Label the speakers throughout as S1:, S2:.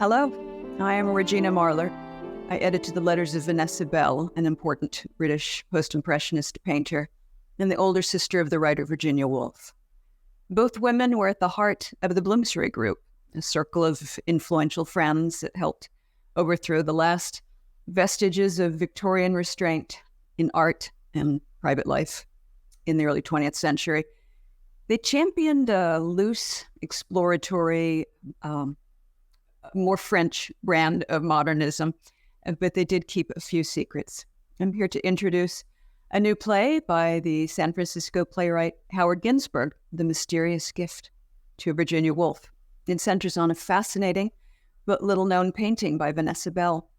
S1: Hello, I am Regina Marlar. I edited the letters of Vanessa Bell, an important British post-impressionist painter, and the older sister of the writer Virginia Woolf. Both women were at the heart of the Bloomsbury Group, a circle of influential friends that helped overthrow the last vestiges of Victorian restraint in art and private life in the early 20th century. They championed a loose, exploratory, more French brand of modernism, but they did keep a few secrets. I'm here to introduce a new play by the San Francisco playwright Howard Ginsberg, The Mysterious Gift, to Virginia Woolf. It centers on a fascinating but little-known painting by Vanessa Bell.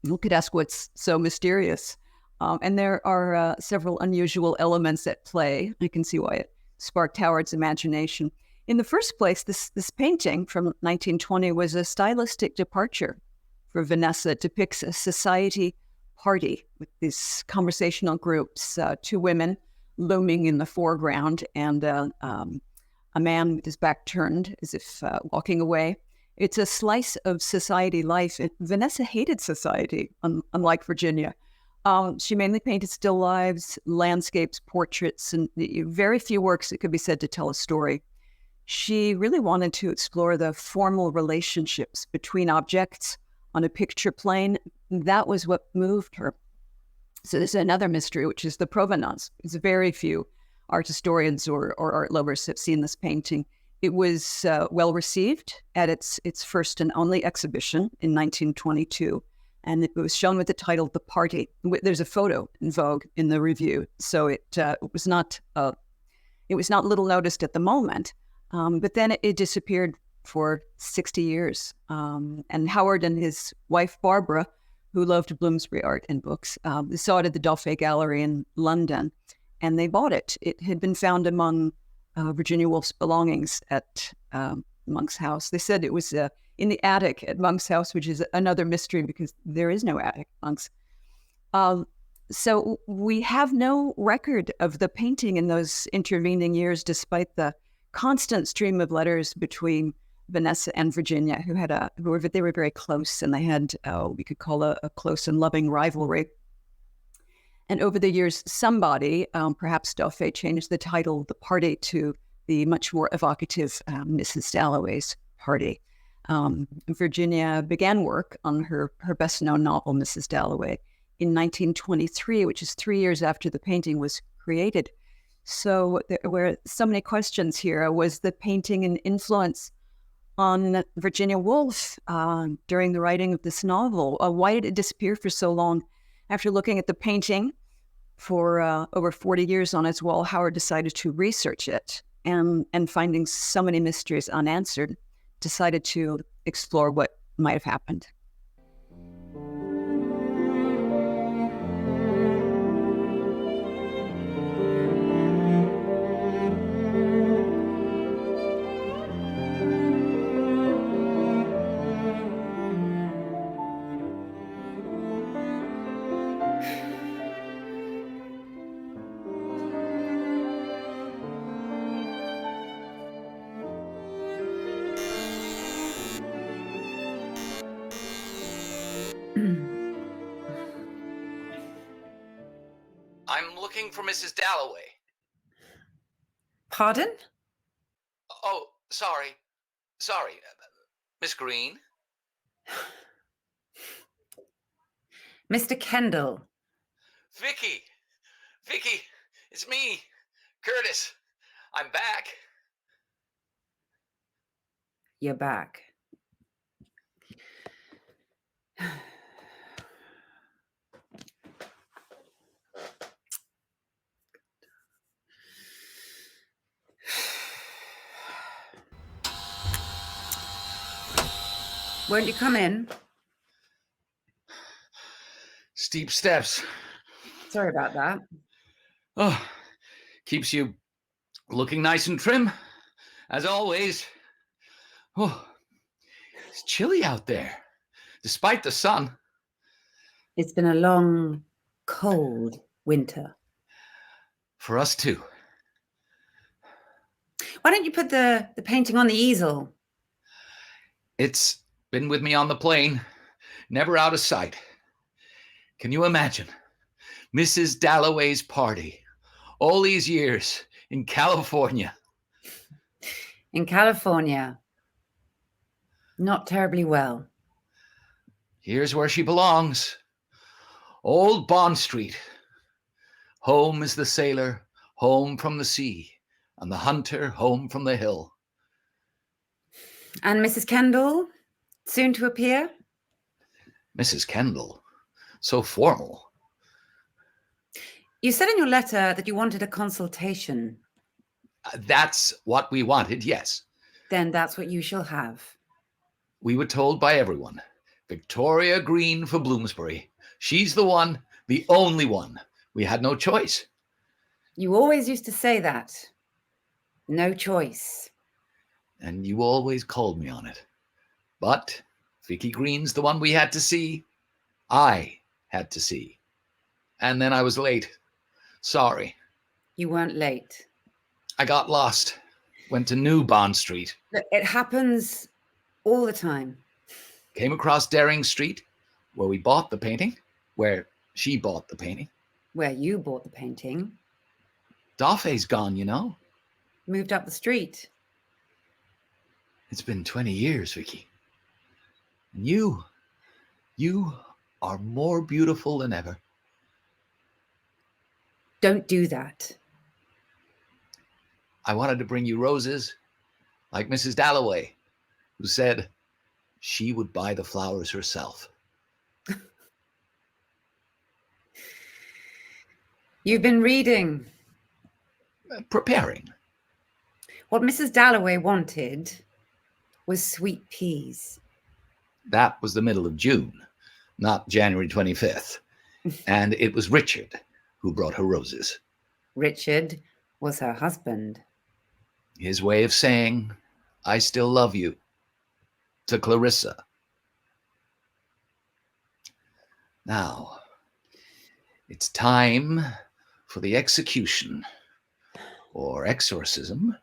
S1: You could ask what's so mysterious. And there are several unusual elements at play. You can see why it sparked Howard's imagination. In the first place, this painting from 1920 was a stylistic departure for Vanessa. It depicts a society party with these conversational groups, two women looming in the foreground and a man with his back turned as if walking away. It's a slice of society life. Vanessa hated society, unlike Virginia. She mainly painted still lives, landscapes, portraits, and very few works that could be said to tell a story. She really wanted to explore the formal relationships between objects on a picture plane. That was what moved her. So there's another mystery, which is the provenance. It's very few art historians or art lovers have seen this painting. It was well received at its first and only exhibition in 1922, and it was shown with the title "The Party." There's a photo in Vogue in the review, so it was not little noticed at the moment. But then it disappeared for 60 years. And Howard and his wife, Barbara, who loved Bloomsbury art and books, saw it at the Dalloway Gallery in London, and they bought it. It had been found among Virginia Woolf's belongings at Monk's house. They said it was in the attic at Monk's house, which is another mystery because there is no attic at Monk's. So we have no record of the painting in those intervening years, despite the constant stream of letters between Vanessa and Virginia, they were very close, and they had we could call a close and loving rivalry. And over the years, somebody, perhaps Dalloway, changed the title of the party to the much more evocative Mrs. Dalloway's party. Virginia began work on her best-known novel, Mrs. Dalloway, in 1923, which is 3 years after the painting was created. So there were so many questions here. Was the painting an influence on Virginia Woolf during the writing of this novel? Why did it disappear for so long? After looking at the painting for over 40 years on its wall, Howard decided to research it, and finding so many mysteries unanswered, decided to explore what might have happened.
S2: I'm looking for Mrs. Dalloway.
S3: Pardon?
S2: Oh, sorry. Miss Green?
S3: Mr. Kendall.
S2: Vicky, it's me, Curtis. I'm back.
S3: You're back. Won't you come in?
S2: Steep steps.
S3: Sorry about that.
S2: Oh, keeps you looking nice and trim, as always. Oh, it's chilly out there, despite the sun.
S3: It's been a long, cold winter.
S2: For us too.
S3: Why don't you put the painting on the easel?
S2: It's Been with me on the plane, never out of sight. Can you imagine Mrs. Dalloway's party all these years in California?
S3: In California. Not terribly well.
S2: Here's where she belongs. Old Bond Street. Home is the sailor, home from the sea, and the hunter home from the hill.
S3: And Mrs. Kendall, soon to appear?
S2: Mrs. Kendall, so formal.
S3: You said in your letter that you wanted a consultation.
S2: That's what we wanted, yes.
S3: Then that's what you shall have.
S2: We were told by everyone. Victoria Green for Bloomsbury. She's the one, the only one. We had no choice.
S3: You always used to say that. No choice.
S2: And you always called me on it. But Vicky Green's the one we had to see. I had to see. And then I was late. Sorry.
S3: You weren't late.
S2: I got lost. Went to New Bond Street.
S3: Look, it happens all the time.
S2: Came across Daring Street, where we bought the painting. Where she bought the painting.
S3: Where you bought the painting.
S2: Daffy's gone, you know.
S3: Moved up the street.
S2: It's been 20 years, Vicky. And you are more beautiful than ever.
S3: Don't do that.
S2: I wanted to bring you roses, like Mrs. Dalloway, who said she would buy the flowers herself.
S3: You've been reading.
S2: Preparing.
S3: What Mrs. Dalloway wanted was sweet peas.
S2: That was the middle of June, not January 25th. And it was Richard who brought her roses.
S3: Richard was her husband.
S2: His way of saying, I still love you, to Clarissa. Now, it's time for the execution, or exorcism.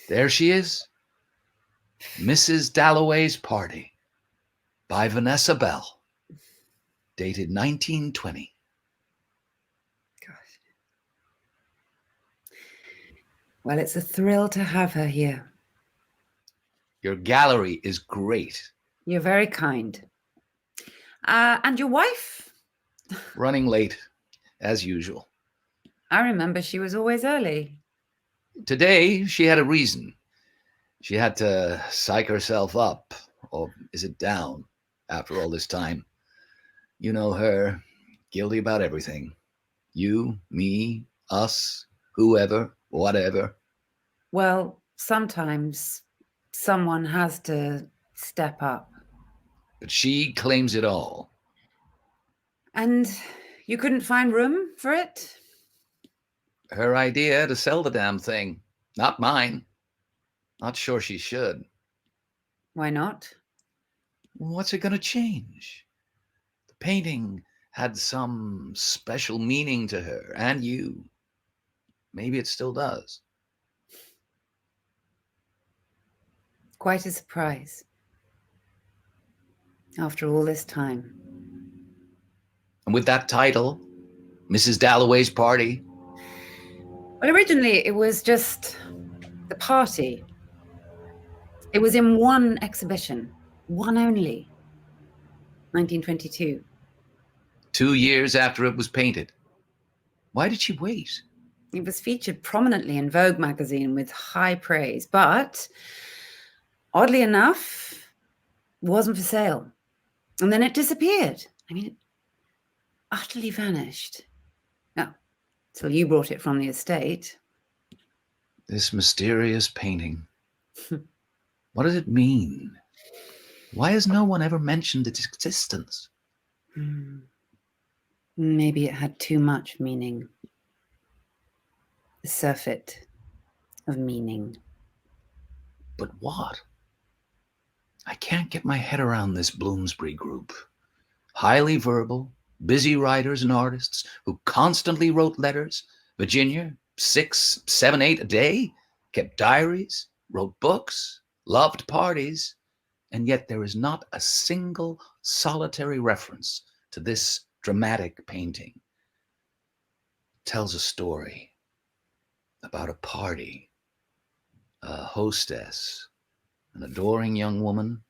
S2: There she is, Mrs. Dalloway's Party, by Vanessa Bell, dated 1920.
S3: Gosh. Well, it's a thrill to have her here.
S2: Your gallery is great.
S3: You're very kind. And your wife?
S2: Running late, as usual.
S3: I remember she was always early.
S2: Today, she had a reason. She had to psych herself up, or is it down, after all this time. You know her, guilty about everything. You, me, us, whoever, whatever.
S3: Well, sometimes someone has to step up.
S2: But she claims it all.
S3: And you couldn't find room for it?
S2: Her idea to sell the damn thing, not mine. Not sure she should.
S3: Why not?
S2: What's it going to change? The painting had some special meaning to her and you. Maybe it still does.
S3: Quite a surprise. After all this time.
S2: And with that title, Mrs. Dalloway's Party.
S3: Well, originally it was just the party. It was in one exhibition, one only, 1922.
S2: 2 years after it was painted. Why did she wait?
S3: It was featured prominently in Vogue magazine with high praise, but oddly enough, wasn't for sale. And then it disappeared. I mean, it utterly vanished. No, till you brought it from the estate.
S2: This mysterious painting. What does it mean? Why has no one ever mentioned its existence?
S3: Maybe it had too much meaning. A surfeit of meaning.
S2: But what? I can't get my head around this Bloomsbury Group. Highly verbal, busy writers and artists who constantly wrote letters. Virginia, 6, 7, 8 a day, kept diaries, wrote books. loved parties, and yet there is not a single solitary reference to this dramatic painting. It tells a story about a party, a hostess, an adoring young woman,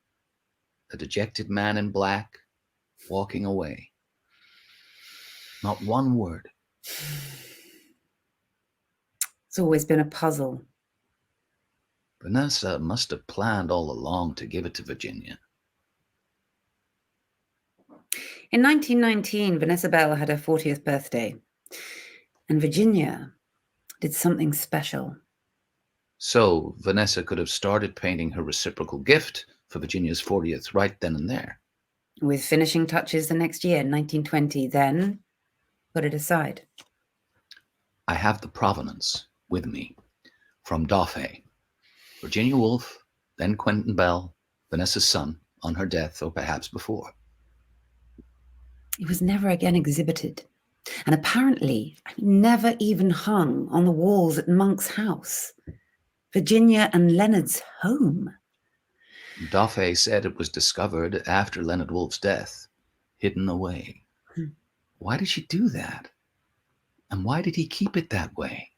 S2: a dejected man in black, walking away. Not one word.
S3: It's always been a puzzle.
S2: Vanessa must have planned all along to give it to Virginia.
S3: In 1919, Vanessa Bell had her 40th birthday, and Virginia did something special.
S2: So Vanessa could have started painting her reciprocal gift for Virginia's 40th right then and there.
S3: With finishing touches the next year, 1920, then put it aside.
S2: I have the provenance with me from Dalloway. Virginia Woolf, then Quentin Bell, Vanessa's son, on her death or perhaps before.
S3: It was never again exhibited, and apparently never even hung on the walls at Monk's house, Virginia and Leonard's home.
S2: Dalloway said it was discovered after Leonard Woolf's death, hidden away. Why did she do that? And why did he keep it that way?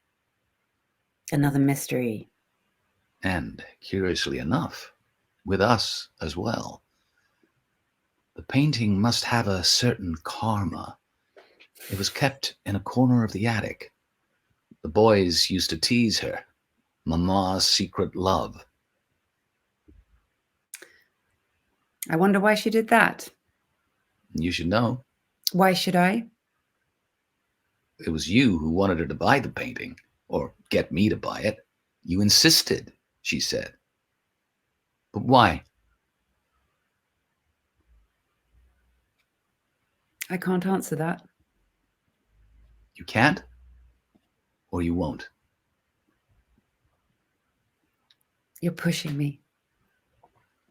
S3: Another mystery.
S2: And, curiously enough, with us as well. The painting must have a certain karma. It was kept in a corner of the attic. The boys used to tease her, Mama's secret love.
S3: I wonder why she did that.
S2: You should know.
S3: Why should I?
S2: It was you who wanted her to buy the painting, or get me to buy it. You insisted, she said. But why?
S3: I can't answer that.
S2: You can't? Or you won't?
S3: You're pushing me.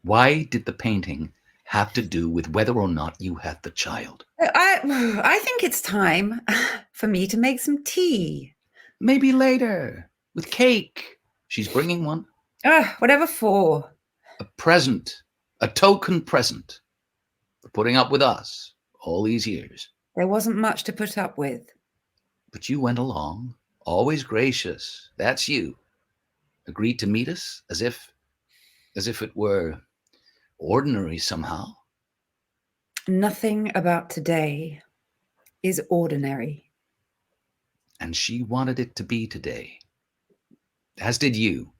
S2: Why did the painting have to do with whether or not you had the child?
S3: I think it's time for me to make some tea.
S2: Maybe later, with cake. She's bringing one.
S3: Whatever for.
S2: A present, a token present for putting up with us all these years.
S3: There wasn't much to put up with.
S2: But you went along, always gracious. That's you. Agreed to meet us as if it were ordinary somehow.
S3: Nothing about today is ordinary.
S2: And she wanted it to be today. As did you.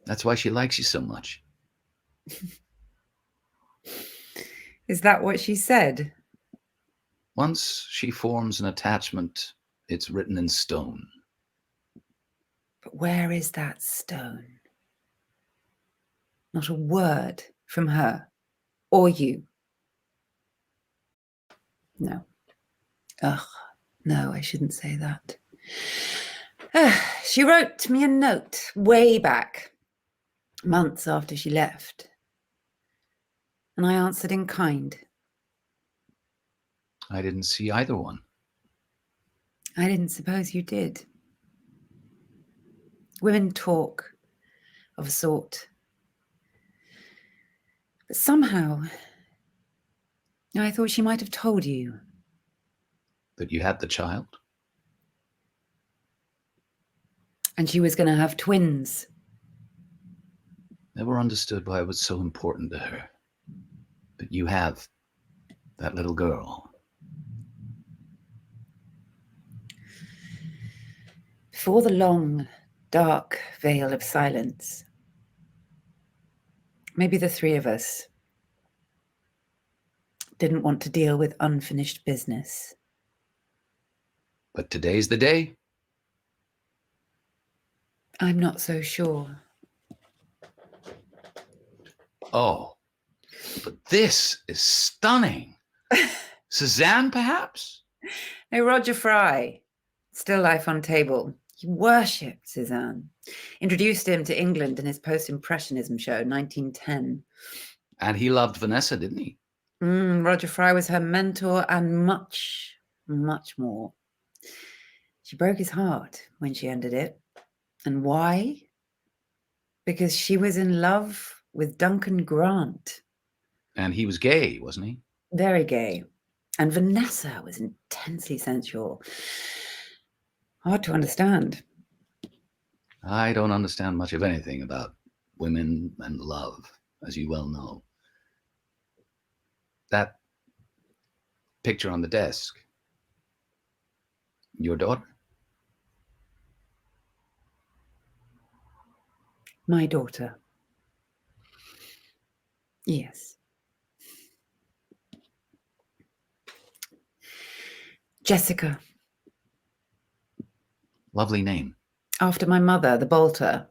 S2: That's why she likes you so much.
S3: Is that what she said?
S2: Once she forms an attachment, it's written in stone.
S3: But where is that stone? Not a word from her or you. No. No, I shouldn't say that. She wrote me a note way back, months after she left. And I answered in kind.
S2: I didn't see either one.
S3: I didn't suppose you did. Women talk of a sort. But somehow, I thought she might have told you.
S2: That you had the child?
S3: And she was going to have twins.
S2: Never understood why it was so important to her. But you have that little girl.
S3: Before the long, dark veil of silence, maybe the three of us didn't want to deal with unfinished business.
S2: But today's the day.
S3: I'm not so sure.
S2: Oh, but this is stunning. Cézanne, perhaps?
S3: No, Roger Fry, Still Life on Table. He worshipped Cézanne. Introduced him to England in his post-impressionism show, 1910.
S2: And he loved Vanessa, didn't he?
S3: Roger Fry was her mentor and much, much more. She broke his heart when she ended it. And why? because she was in love with Duncan Grant.
S2: And he was gay, wasn't he?
S3: Very gay. And Vanessa was intensely sensual. Hard to understand.
S2: I don't understand much of anything about women and love, as you well know. That picture on the desk, your daughter?
S3: My daughter. Yes. Jessica.
S2: Lovely name.
S3: After my mother, the Bolter.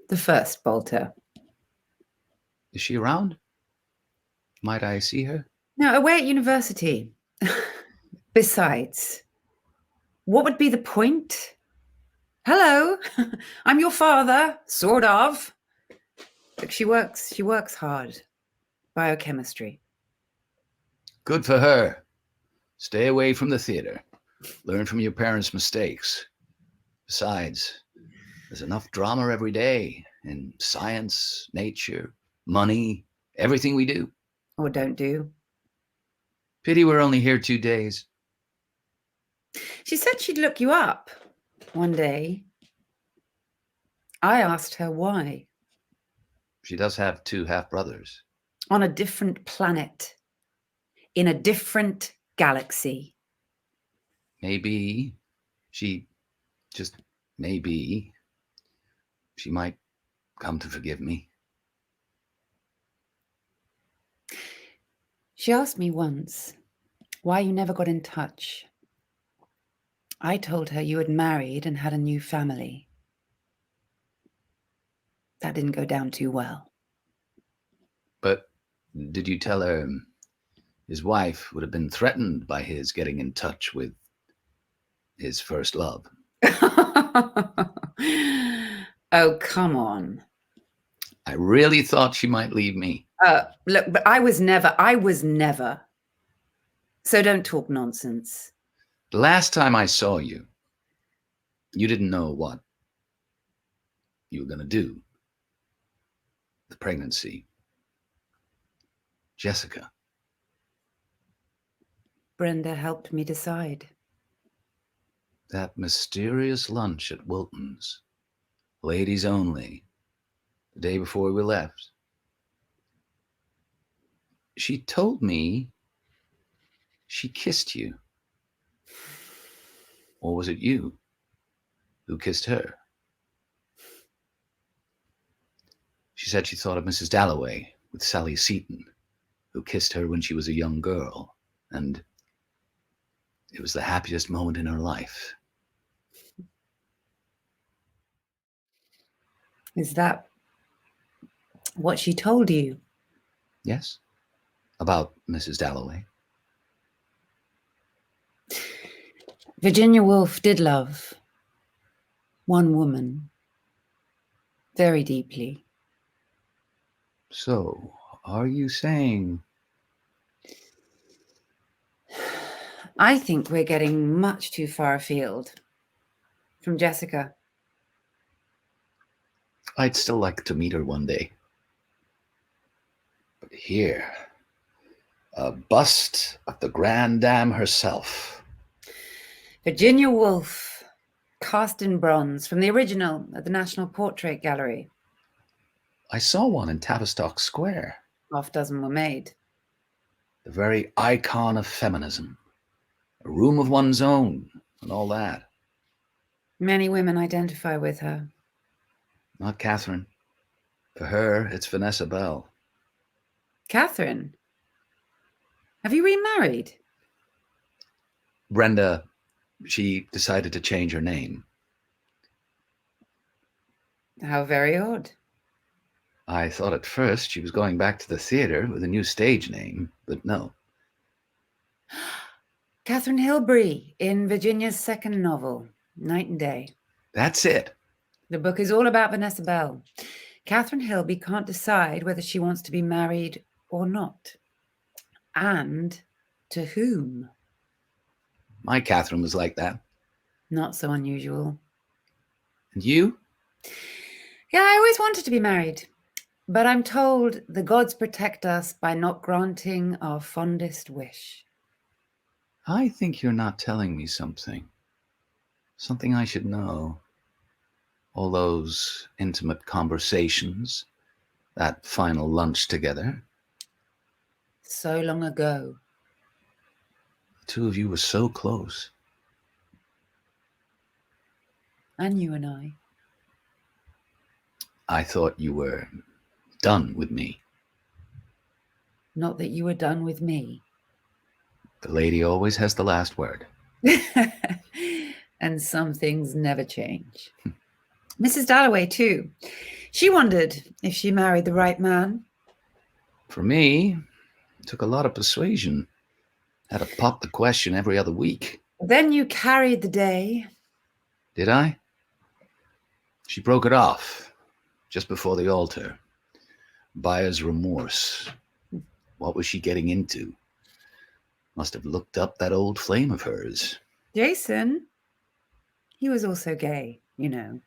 S3: The first Bolter.
S2: Is she around? Might I see her?
S3: No, away at university. Besides, what would be the point? Hello, I'm your father, sort of. Look, she works hard. Biochemistry.
S2: Good for her. Stay away from the theater. Learn from your parents' mistakes. Besides, there's enough drama every day in science, nature, money, everything we do.
S3: Or don't do.
S2: Pity we're only here 2 days.
S3: She said she'd look you up one day. I asked her why.
S2: She does have 2 half-brothers.
S3: On a different planet. In a different galaxy.
S2: Maybe she might come to forgive me.
S3: She asked me once why you never got in touch. I told her you had married and had a new family. That didn't go down too well.
S2: But did you tell her his wife would have been threatened by his getting in touch with his first love?
S3: Oh, come on.
S2: I really thought she might leave me.
S3: Look, but I was never. So don't talk nonsense.
S2: The last time I saw you, you didn't know what you were going to do. The pregnancy. Jessica.
S3: Brenda helped me decide.
S2: That mysterious lunch at Wilton's. Ladies only. The day before we left. She told me she kissed you. Or was it you who kissed her? She said she thought of Mrs. Dalloway with Sally Seton, who kissed her when she was a young girl, and it was the happiest moment in her life.
S3: Is that what she told you?
S2: Yes, about Mrs. Dalloway.
S3: Virginia Woolf did love one woman very deeply.
S2: So, are you saying...
S3: I think we're getting much too far afield from Jessica.
S2: I'd still like to meet her one day. But here, a bust of the Grand Dame herself.
S3: Virginia Woolf, cast in bronze from the original at the National Portrait Gallery.
S2: I saw one in Tavistock Square.
S3: Half dozen were made.
S2: The very icon of feminism. A room of one's own and all that.
S3: Many women identify with her.
S2: Not Catherine. For her, it's Vanessa Bell.
S3: Catherine? Have you remarried?
S2: Brenda, she decided to change her name.
S3: How very odd.
S2: I thought at first she was going back to the theater with a new stage name, but no.
S3: Catherine Hilbery in Virginia's second novel, Night and Day.
S2: That's it.
S3: The book is all about Vanessa Bell. Catherine Hilby can't decide whether she wants to be married or not. And to whom?
S2: My Catherine was like that.
S3: Not so unusual.
S2: And you?
S3: Yeah, I always wanted to be married, but I'm told the gods protect us by not granting our fondest wish.
S2: I think you're not telling me something. Something I should know. All those intimate conversations, that final lunch together.
S3: So long ago.
S2: The two of you were so close.
S3: And you and I.
S2: I thought you were done with me.
S3: Not that you were done with me.
S2: The lady always has the last word.
S3: And some things never change. Mrs. Dalloway, too. She wondered if she married the right man.
S2: For me, it took a lot of persuasion. Had to pop the question every other week.
S3: Then you carried the day.
S2: Did I? She broke it off just before the altar. Buyer's remorse. What was she getting into? Must have looked up that old flame of hers.
S3: Jason, he was also gay, you know.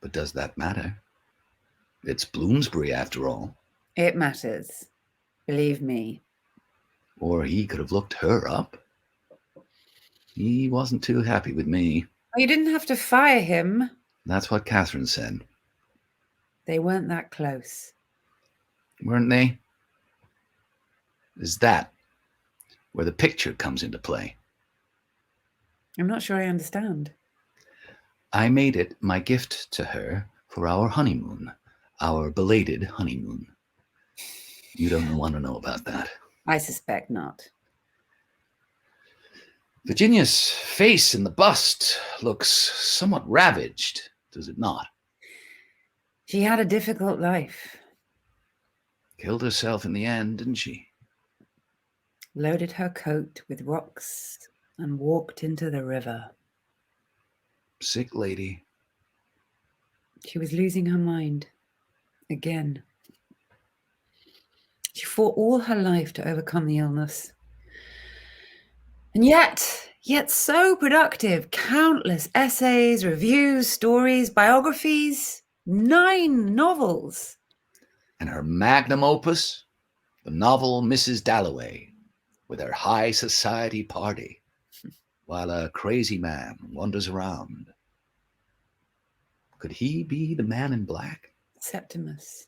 S2: But does that matter? It's Bloomsbury, after all.
S3: It matters. Believe me.
S2: Or he could have looked her up. He wasn't too happy with me.
S3: You didn't have to fire him.
S2: That's what Catherine said.
S3: They weren't that close.
S2: Weren't they? Is that where the picture comes into play?
S3: I'm not sure I understand.
S2: I made it my gift to her for our honeymoon, our belated honeymoon. You don't want to know about that.
S3: I suspect not.
S2: Virginia's face in the bust looks somewhat ravaged, does it not?
S3: She had a difficult life.
S2: Killed herself in the end, didn't she?
S3: Loaded her coat with rocks and walked into the river.
S2: Sick lady.
S3: She was losing her mind. Again. She fought all her life to overcome the illness. And yet so productive. Countless essays, reviews, stories, biographies, 9 novels.
S2: And her magnum opus, the novel Mrs. Dalloway, with her high society party, while a crazy man wanders around. Could he be the man in black?
S3: Septimus,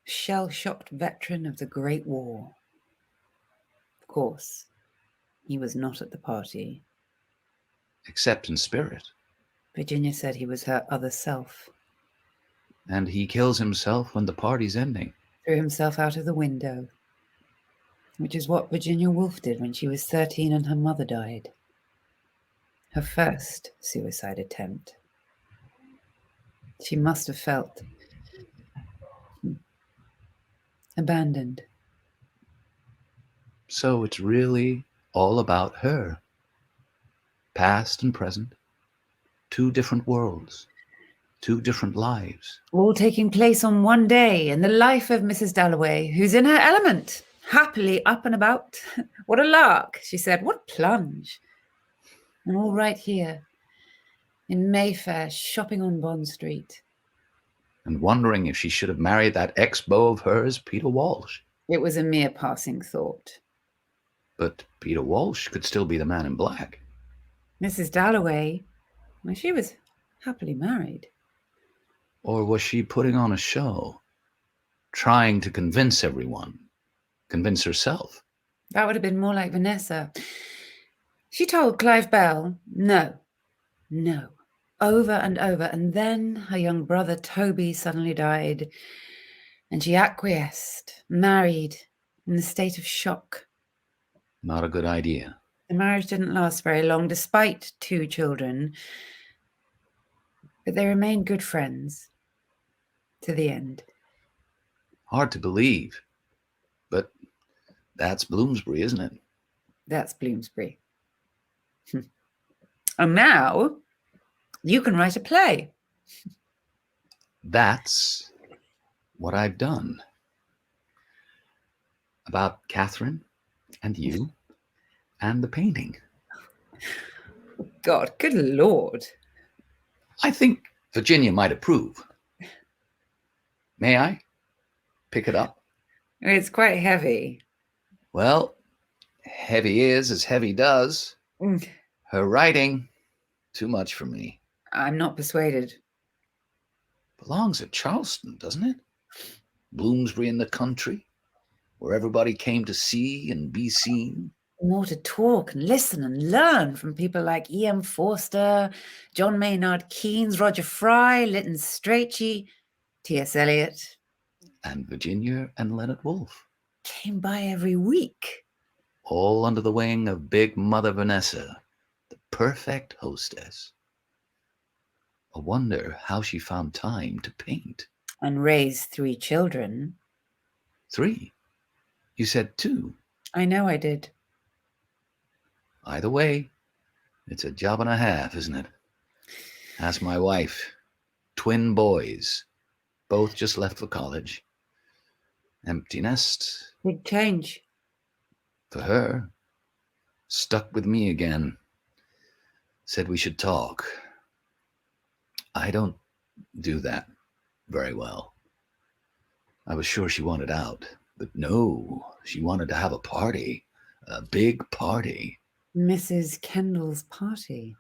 S3: shell-shocked veteran of the Great War. Of course, he was not at the party.
S2: Except in spirit.
S3: Virginia said he was her other self.
S2: And he kills himself when the party's ending.
S3: Threw himself out of the window, which is what Virginia Woolf did when she was 13 and her mother died. Her first suicide attempt. She must have felt abandoned.
S2: So it's really all about her. Past and present. 2 different worlds. 2 different lives.
S3: All taking place on one day in the life of Mrs. Dalloway, who's in her element, happily up and about. What a lark, she said. What plunge. And all right here in Mayfair, shopping on Bond Street.
S2: And wondering if she should have married that ex-beau of hers, Peter Walsh.
S3: It was a mere passing thought.
S2: But Peter Walsh could still be the man in black.
S3: Mrs. Dalloway, well, she was happily married.
S2: Or was she putting on a show? Trying to convince everyone? Convince herself?
S3: That would have been more like Vanessa. She told Clive Bell, no, over and over. And then her young brother Toby suddenly died. And she acquiesced, married, in a state of shock.
S2: Not a good idea.
S3: The marriage didn't last very long, despite 2 children. But they remained good friends to the end.
S2: Hard to believe. But that's Bloomsbury, isn't it?
S3: That's Bloomsbury. And now you can write a play.
S2: That's what I've done. About Catherine and you and the painting.
S3: God, good Lord.
S2: I think Virginia might approve. May I pick it up?
S3: It's quite heavy.
S2: Well, heavy is as heavy does.
S3: Mm,
S2: Her writing, too much for me.
S3: I'm not persuaded.
S2: Belongs at Charleston, doesn't it? Bloomsbury in the country, where everybody came to see and be seen.
S3: More to talk and listen and learn from people like E.M. Forster, John Maynard Keynes, Roger Fry, Lytton Strachey, T.S. Eliot.
S2: And Virginia and Leonard Woolf.
S3: Came by every week.
S2: All under the wing of big Mother Vanessa, the perfect hostess. I wonder how she found time to paint.
S3: And raise 3 children.
S2: 3? You said 2.
S3: I know I did.
S2: Either way, it's a job and a half, isn't it? Ask my wife. Twin boys. Both just left for college. Empty nest.
S3: Big change.
S2: For her. Stuck with me again. Said we should talk. I don't do that very well. I was sure she wanted out. But no, she wanted to have a party. A big party.
S3: Mrs. Kendall's party.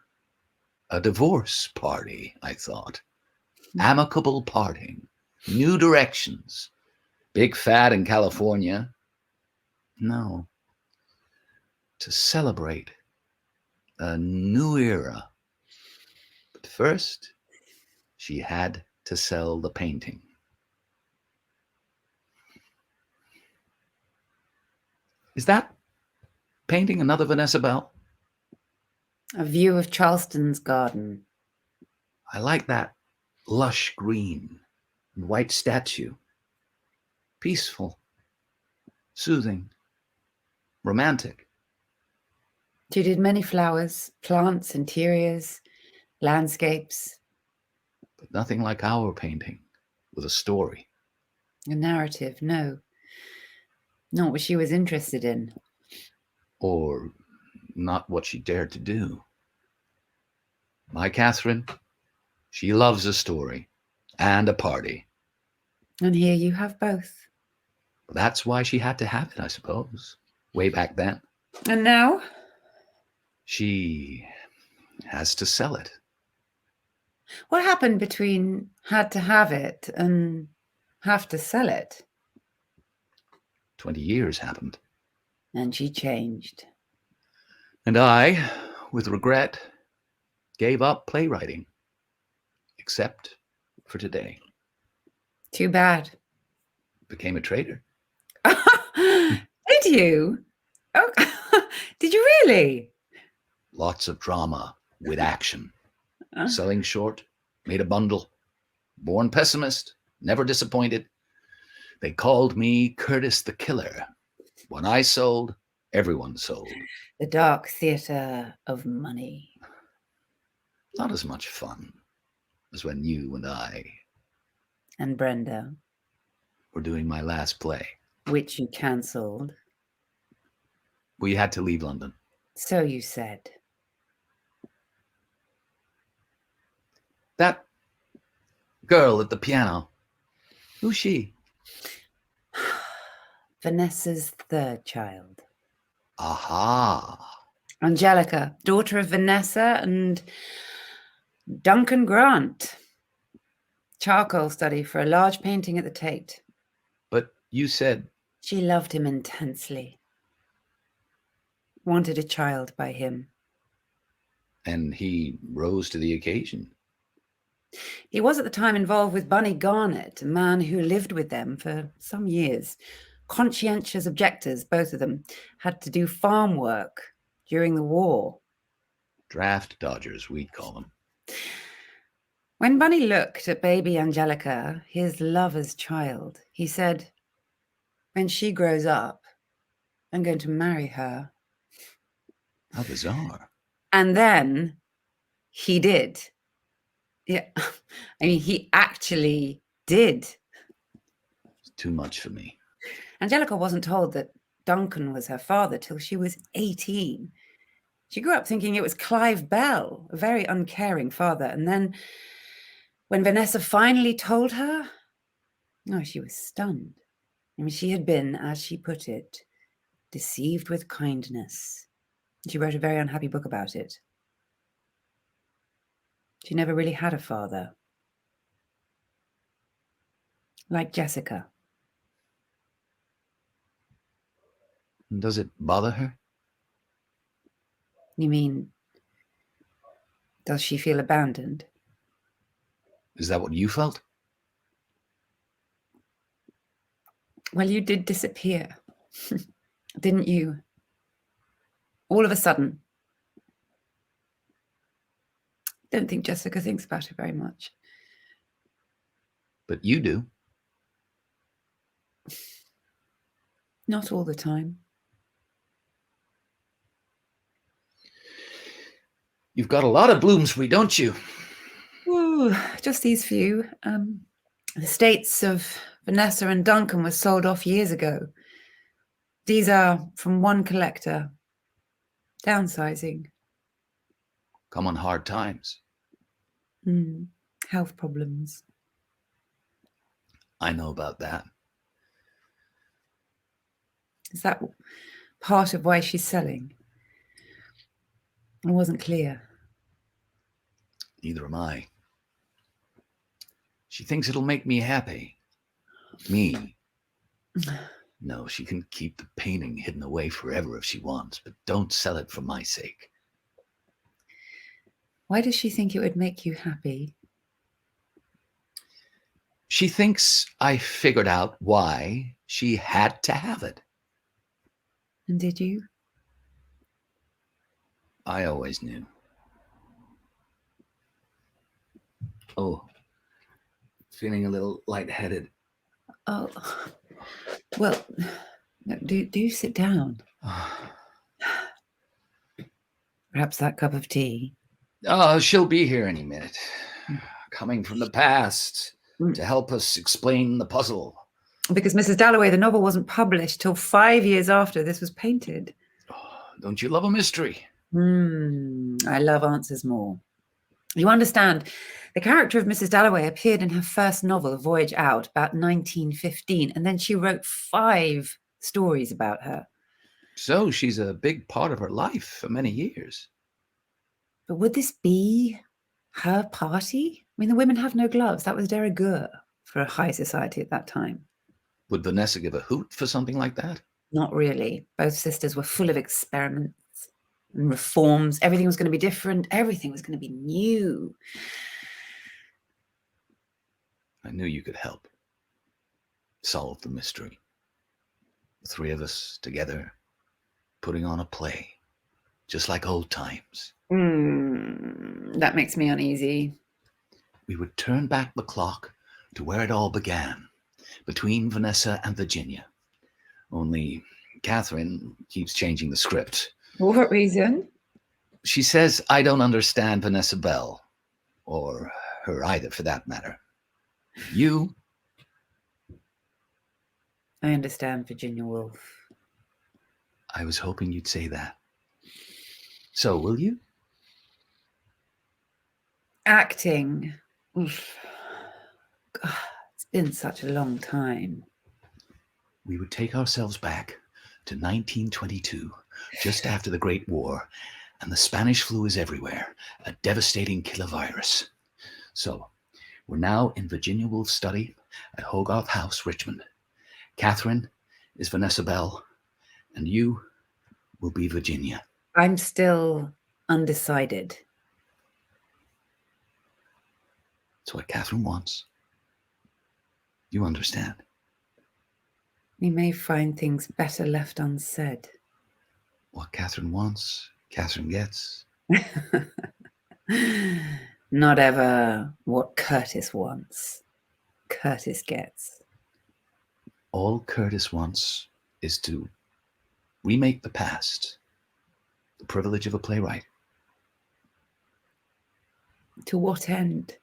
S2: A divorce party, I thought. Amicable parting. New directions. Big fad in California. No. To celebrate a new era. But first, she had to sell the painting. Is that painting another Vanessa Bell?
S3: A view of Charleston's garden.
S2: I like that lush green and white statue. Peaceful, soothing, romantic.
S3: She did many flowers, plants, interiors, landscapes.
S2: But nothing like our painting with a story.
S3: A narrative, no. Not what she was interested in.
S2: Or not what she dared to do. My Catherine, she loves a story and a party.
S3: And here you have both.
S2: That's why she had to have it, I suppose, way back then.
S3: And now?
S2: She has to sell it.
S3: What happened between had to have it and have to sell it?
S2: 20 years happened.
S3: And she changed.
S2: And I, with regret, gave up playwriting, except for today.
S3: Too bad.
S2: Became a trader.
S3: Did you? Oh, did you really?
S2: Lots of drama with action. Selling short, made a bundle. Born pessimist, never disappointed. They called me Curtis the Killer. When I sold, everyone sold.
S3: The dark theatre of money.
S2: Not as much fun as when you and I
S3: And Brenda.
S2: were doing my last play.
S3: Which you cancelled.
S2: We had to leave London.
S3: So you said.
S2: That girl at the piano, who's she?
S3: Vanessa's 3rd child.
S2: Aha.
S3: Angelica, daughter of Vanessa and Duncan Grant. Charcoal study for a large painting at the Tate.
S2: But you said...
S3: She loved him intensely. Wanted a child by him.
S2: And he rose to the occasion.
S3: He was at the time involved with Bunny Garnett, a man who lived with them for some years. Conscientious objectors, both of them, had to do farm work during the war.
S2: Draft dodgers, we'd call them.
S3: When Bunny looked at baby Angelica, his lover's child, he said, when she grows up, I'm going to marry her.
S2: How bizarre.
S3: And then he did. Yeah, I mean, he actually did.
S2: It's too much for me.
S3: Angelica wasn't told that Duncan was her father till she was 18. She grew up thinking it was Clive Bell, a very uncaring father. And then when Vanessa finally told her, Oh, she was stunned. I mean, she had been, as she put it, deceived with kindness. She wrote a very unhappy book about it. She never really had a father. Like Jessica.
S2: Does it bother her?
S3: You mean, does she feel abandoned?
S2: Is that what you felt?
S3: Well, you did disappear, didn't you? All of a sudden. Don't think Jessica thinks about it very much.
S2: But you do.
S3: Not all the time.
S2: You've got a lot of Bloomsbury, don't you?
S3: Ooh, just these few. The estates of Vanessa and Duncan were sold off years ago. These are from one collector. Downsizing.
S2: Come on hard times.
S3: Health problems.
S2: I know about that.
S3: Is that part of why she's selling? I wasn't clear.
S2: Neither am I. She thinks it'll make me happy. Me. No, she can keep the painting hidden away forever if she wants, but don't sell it for my sake.
S3: Why does she think it would make you happy?
S2: She thinks I figured out why she had to have it.
S3: And did you?
S2: I always knew. Oh, feeling a little lightheaded.
S3: Oh, well, do sit down. Perhaps that cup of tea.
S2: Oh, she'll be here any minute. Coming from the past to help us explain the puzzle.
S3: Because Mrs. Dalloway, the novel wasn't published till 5 years after this was painted.
S2: Oh, don't you love a mystery?
S3: I love answers more. You understand, the character of Mrs. Dalloway appeared in her first novel, A Voyage Out, about 1915, and then she wrote 5 stories about her.
S2: So she's a big part of her life for many years.
S3: But would this be her party? I mean, the women have no gloves. That was de rigueur for a high society at that time.
S2: Would Vanessa give a hoot for something like that?
S3: Not really. Both sisters were full of experiments and reforms. Everything was going to be different. Everything was going to be new.
S2: I knew you could help. Solve the mystery. The 3 of us together, putting on a play, just like old times.
S3: That makes me uneasy.
S2: We would turn back the clock to where it all began, between Vanessa and Virginia. Only Catherine keeps changing the script.
S3: For what reason?
S2: She says I don't understand Vanessa Bell, or her either for that matter. You?
S3: I understand Virginia Woolf.
S2: I was hoping you'd say that. So, will you?
S3: Acting. Oof. God, it's been such a long time.
S2: We would take ourselves back to 1922, just after the Great War, and the Spanish flu is everywhere, a devastating killer virus. So, we're now in Virginia Woolf's study at Hogarth House, Richmond. Catherine is Vanessa Bell, and you will be Virginia.
S3: I'm still undecided.
S2: It's what Catherine wants. You understand.
S3: We may find things better left unsaid.
S2: What Catherine wants, Catherine gets.
S3: Not ever what Curtis wants. Curtis gets.
S2: All Curtis wants is to remake the past. The privilege of a playwright.
S3: To what end?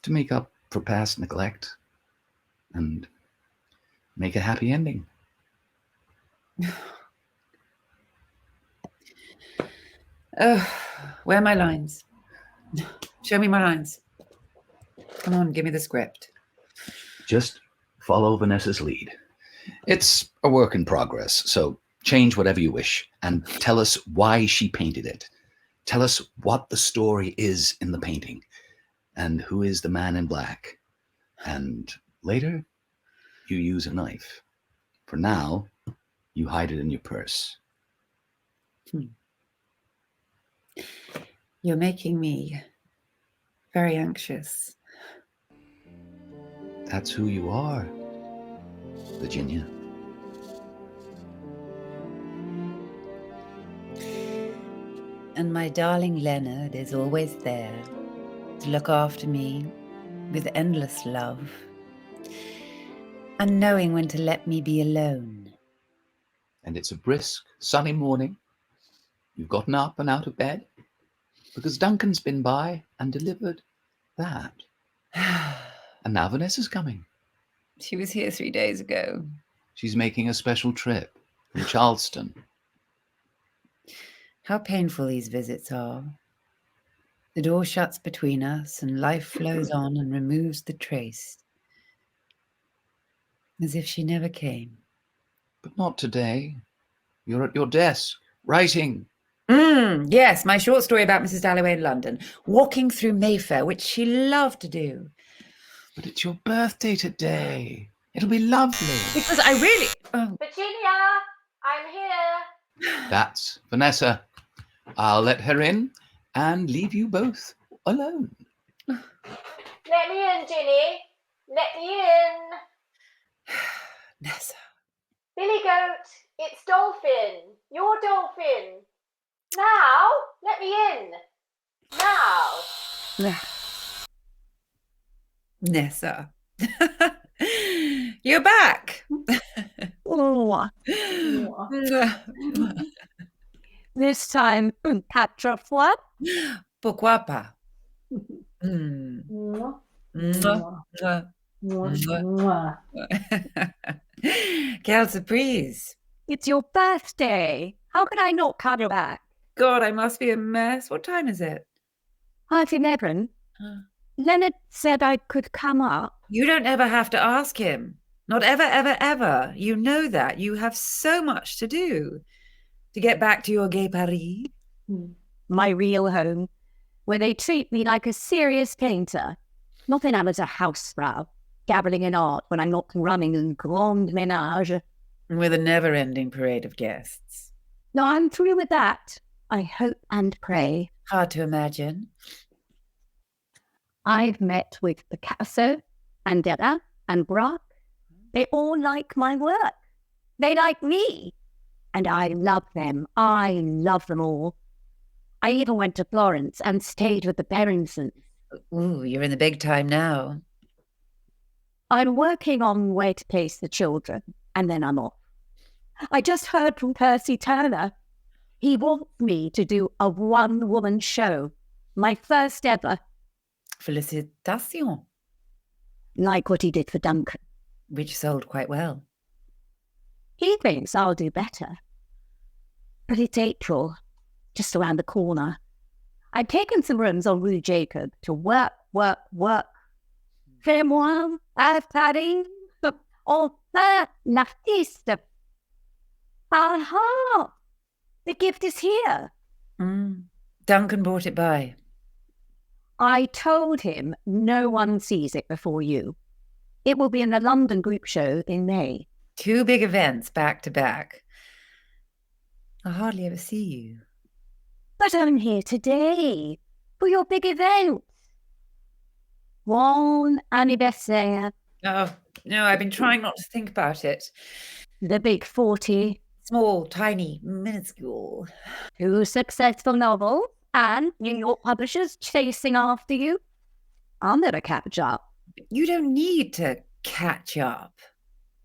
S2: To make up for past neglect and make a happy ending.
S3: Where are my lines? Show me my lines. Come on, give me the script.
S2: Just follow Vanessa's lead. It's a work in progress, so change whatever you wish and tell us why she painted it. Tell us what the story is in the painting and who is the man in black. And later, you use a knife. For now, you hide it in your purse.
S3: You're making me very anxious.
S2: That's who you are, Virginia.
S3: And my darling Leonard is always there to look after me with endless love and knowing when to let me be alone.
S2: And it's a brisk, sunny morning. You've gotten up and out of bed because Duncan's been by and delivered that. And now Vanessa's coming.
S3: She was here 3 days ago.
S2: She's making a special trip from Charleston.
S3: How painful these visits are. The door shuts between us and life flows on and removes the trace. As if she never came.
S2: But not today. You're at your desk, writing.
S3: Yes, my short story about Mrs. Dalloway in London, walking through Mayfair, which she loved to do.
S2: But it's your birthday today. It'll be lovely.
S3: Because I really... Oh.
S4: Virginia, I'm here.
S2: That's Vanessa. I'll let her in and leave you both alone.
S4: Let me in, Ginny. Let me in.
S3: Nessa.
S4: Billy Goat, it's Dolphin. Your Dolphin. Now, let me in. Now.
S3: Nessa. You're back.
S5: This time, quatre fois.
S3: Pourquoi pas? Quelle surprise.
S5: It's your birthday. How could I not come back?
S3: God, I must be a mess. What time is it?
S5: 11:30. Leonard said I could come up.
S3: You don't ever have to ask him. Not ever, ever, ever. You know that. You have so much to do. To get back to your gay Paris.
S5: My real home, where they treat me like a serious painter. Not an amateur housefrau, dabbling in art when I'm not running a grand ménage.
S3: With a never-ending parade of guests.
S5: No, I'm through with that. I hope and pray.
S3: Hard to imagine.
S5: I've met with Picasso and Dada and Braque. They all like my work. They like me. And I love them. I love them all. I even went to Florence and stayed with the Berensons.
S3: Ooh, you're in the big time now.
S5: I'm working on where to place the children, and then I'm off. I just heard from Percy Turner. He wants me to do a one-woman show, my first ever.
S3: Félicitations.
S5: Like what he did for Duncan.
S3: Which sold quite well.
S5: He thinks I'll do better. But it's April, just around the corner. I've taken some rooms on Rue Jacob to work. Fais-moi à Paris, enfin l'artiste. Aha! The gift is here.
S3: Duncan brought it by.
S5: I told him no one sees it before you. It will be in the London group show in May.
S3: 2 big events back to back. I hardly ever see you.
S5: But I'm here today for your big event. Bon anniversaire.
S3: Oh, no, I've been trying not to think about it.
S5: The big 40.
S3: Small, tiny, minuscule.
S5: 2 successful novels and New York publishers chasing after you. I'll never catch up.
S3: You don't need to catch up.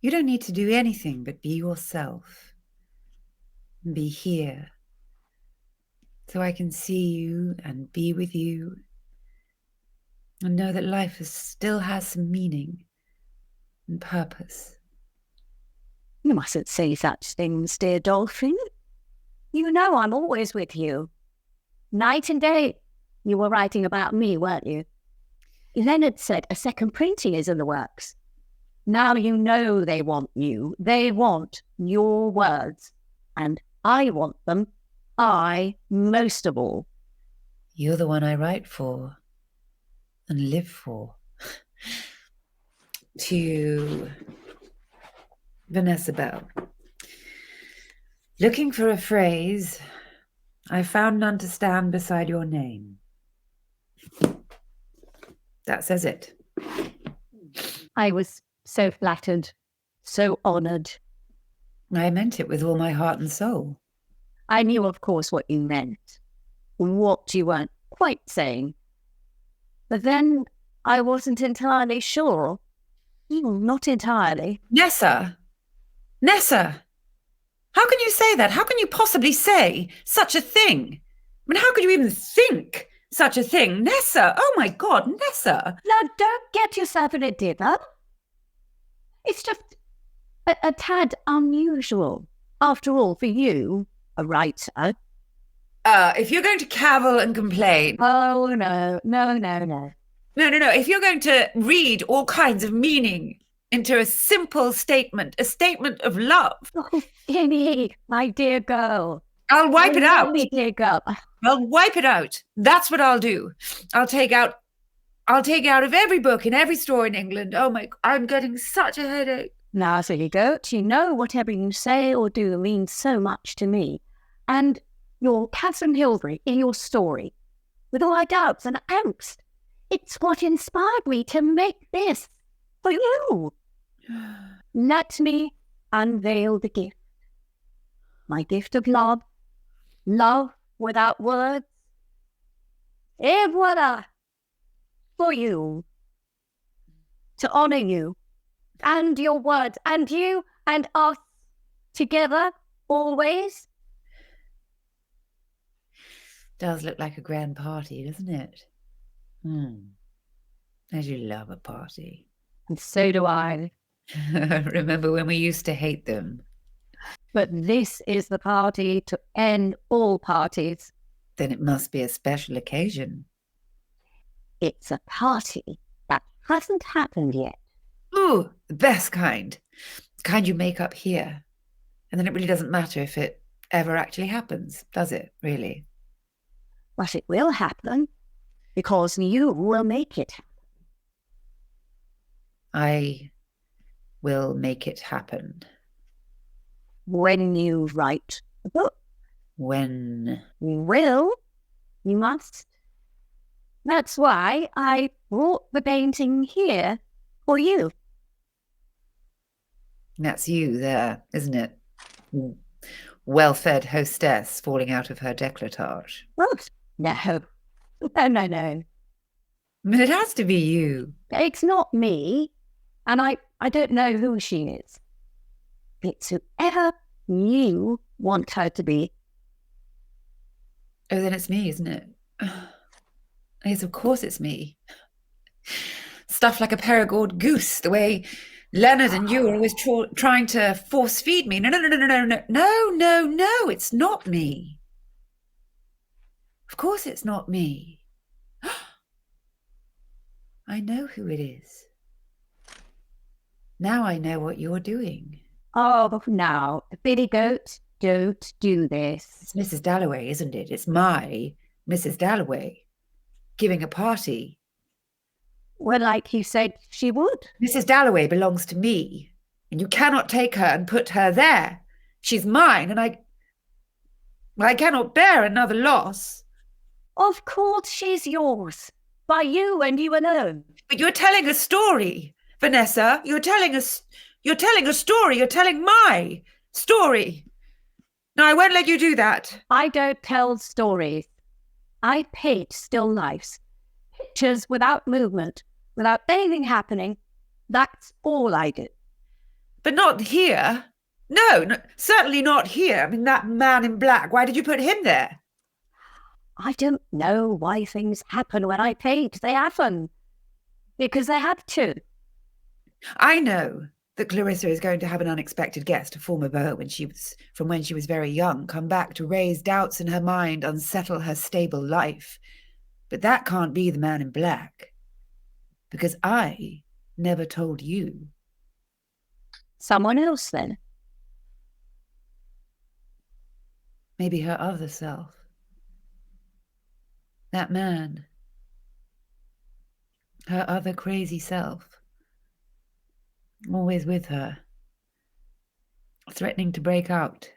S3: You don't need to do anything but be yourself. Be here. So I can see you and be with you. And know that life still has some meaning and purpose.
S5: You mustn't say such things, dear Dolphin. You know I'm always with you. Night and day, you were writing about me, weren't you? Leonard said a second printing is in the works. Now you know they want you. They want your words. And I want them. I most of all.
S3: You're the one I write for and live for. To Vanessa Bell. Looking for a phrase, I found none to stand beside your name. That says it.
S5: I was so flattered, so honoured.
S3: I meant it with all my heart and soul.
S5: I knew, of course, what you meant, what you weren't quite saying. But then I wasn't entirely sure. Not entirely.
S3: Nessa! How can you say that? How can you possibly say such a thing? I mean, how could you even think such a thing? Nessa! Oh my God, Nessa!
S5: Now, don't get yourself in a dither. It's just a tad unusual. After all, for you, a writer.
S3: If you're going to cavil and complain...
S5: Oh, no.
S3: No. If you're going to read all kinds of meaning into a simple statement, a statement of love...
S5: Oh, Jenny, my dear girl.
S3: I'll wipe it out.
S5: Me, dear girl.
S3: I'll wipe it out. That's what I'll do. I'll take out of every book in every store in England. Oh my, I'm getting such a headache.
S5: Now, silly goat, you know whatever you say or do means so much to me. And your Catherine Hilary in your story, with all my doubts and angst, it's what inspired me to make this for you. Let me unveil the gift. My gift of love. Love without words. Et voilà. For you. To honour you. And your words. And you and us. Together. Always.
S3: Does look like a grand party, doesn't it? As you love a party.
S5: And so do I.
S3: Remember when we used to hate them?
S5: But this is the party to end all parties.
S3: Then it must be a special occasion.
S5: It's a party that hasn't happened yet.
S3: Ooh, the best kind. The kind you make up here. And then it really doesn't matter if it ever actually happens, does it, really?
S5: But it will happen, because you will make it happen.
S3: I will make it happen.
S5: When you write a book.
S3: When?
S5: You will. You must. That's why I brought the painting here for you.
S3: That's you there, isn't it? Well-fed hostess falling out of her décolletage.
S5: Oh, no. No.
S3: But it has to be you.
S5: It's not me, and I don't know who she is. It's whoever you want her to be.
S3: Oh, then it's me, isn't it? Yes, of course it's me. Stuffed like a Perigord goose, the way Leonard and you are always trying to force feed me. No, it's not me. Of course it's not me. I know who it is. Now I know what you're doing.
S5: Oh, now, Billy Goat, don't do this.
S3: It's Mrs. Dalloway, isn't it? It's my Mrs. Dalloway giving a party.
S5: Well, like you said she would.
S3: Mrs. Dalloway belongs to me, and you cannot take her and put her there. She's mine, and I cannot bear another loss.
S5: Of course she's yours, by you and you alone.
S3: But you're telling a story, Vanessa. You're telling a story. You're telling my story. No, I won't let you do that.
S5: I don't tell stories. I paint still lifes. Pictures without movement, without anything happening. That's all I do.
S3: But not here. No, certainly not here. I mean, that man in black, why did you put him there?
S5: I don't know why things happen when I paint. They happen. Because they have to.
S3: I know that Clarissa is going to have an unexpected guest, a former beau from when she was very young, come back to raise doubts in her mind, unsettle her stable life. But that can't be the man in black. Because I never told you
S5: Someone else then.
S3: Maybe her other self. That man. Her other crazy self. Always with her. Threatening to break out.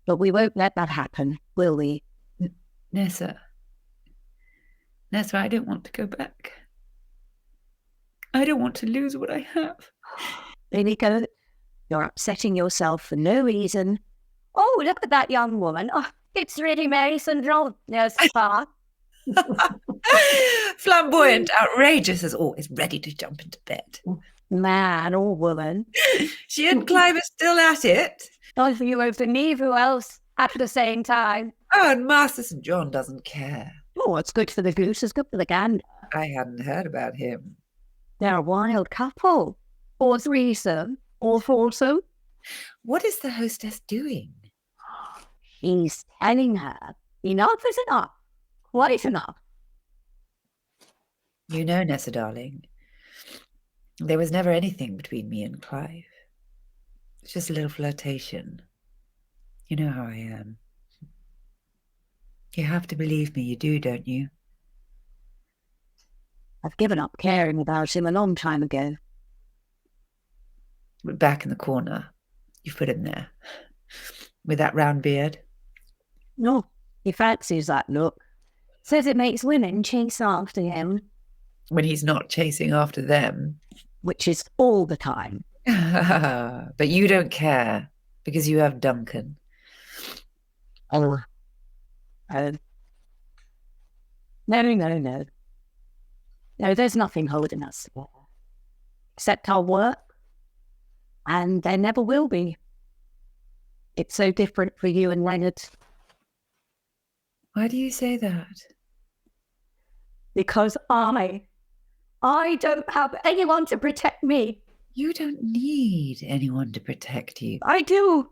S5: But we won't let that happen, will we?
S3: Nessa, I don't want to go back. I don't want to lose what I have.
S5: Billy Goat, you're upsetting yourself for no reason. Oh, look at that young woman. Oh, it's really Mary St. John. There's far.
S3: Flamboyant, outrageous as always, ready to jump into bed.
S5: Man or woman.
S3: She and Clive are still at it.
S5: Not for you over me, who else at the same time?
S3: Oh, and Master St. John doesn't care.
S5: Oh, it's good for the goose, it's good for the gander.
S3: I hadn't heard about him.
S5: They're a wild couple. Or threesome, or foursome.
S3: What is the hostess doing?
S5: He's telling her, enough is enough. Quite enough.
S3: You know, Nessa, darling, there was never anything between me and Clive. It's just a little flirtation. You know how I am. You have to believe me, you do, don't you?
S5: I've given up caring about him a long time ago.
S3: But back in the corner, you've put him there. With that round beard.
S5: No, he fancies that look. Says it makes women chase after him.
S3: When he's not chasing after them.
S5: Which is all the time.
S3: But you don't care, because you have Duncan.
S5: Oh. No. No, there's nothing holding us together. Except our work. And there never will be. It's so different for you and Leonard.
S3: Why do you say that?
S5: Because I don't have anyone to protect me.
S3: You don't need anyone to protect you.
S5: I do.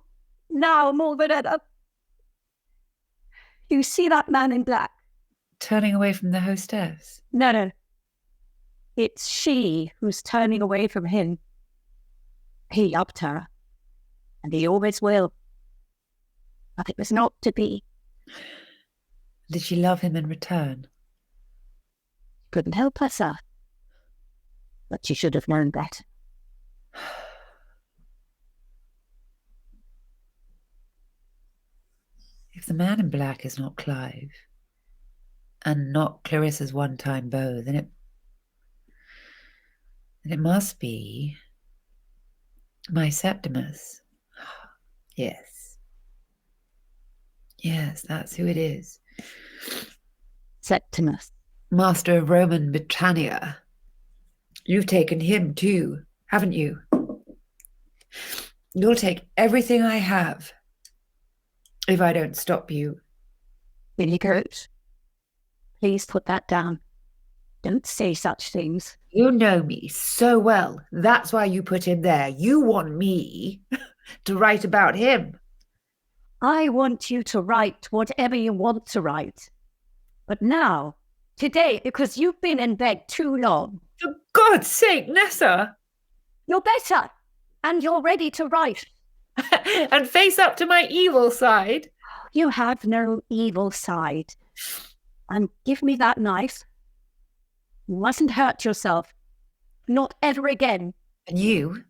S5: Now more than ever. You see that man in black?
S3: Turning away from the hostess?
S5: No. It's she who's turning away from him. He loved her. And he always will. But it was not to be.
S3: Did she love him in return?
S5: Couldn't help herself. But she should have known better.
S3: If the man in black is not Clive, and not Clarissa's one-time beau, then it must be my Septimus. Yes. Yes, that's who it is.
S5: Septimus.
S3: Master of Roman Britannia. You've taken him too, haven't you? You'll take everything I have if I don't stop you.
S5: Billy Goat, please put that down. Don't say such things.
S3: You know me so well. That's why you put him there. You want me to write about him.
S5: I want you to write whatever you want to write. But now, today, because you've been in bed too long.
S3: For God's sake, Nessa!
S5: You're better, and you're ready to write.
S3: And face up to my evil side.
S5: You have no evil side. And give me that knife. You mustn't hurt yourself. Not ever again.
S3: And you?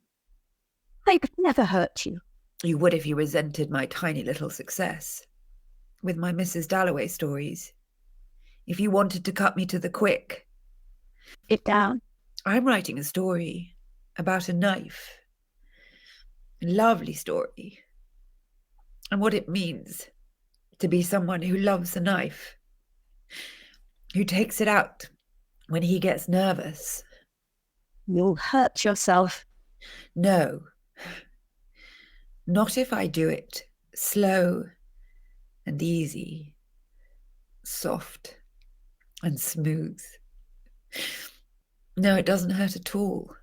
S5: I could never hurt you.
S3: You would if you resented my tiny little success with my Mrs. Dalloway stories. If you wanted to cut me to the quick.
S5: Sit down.
S3: I'm writing a story about a knife. A lovely story. And what it means to be someone who loves a knife. Who takes it out when he gets nervous.
S5: You'll hurt yourself.
S3: No. Not if I do it slow and easy, soft and smooth. No, it doesn't hurt at all.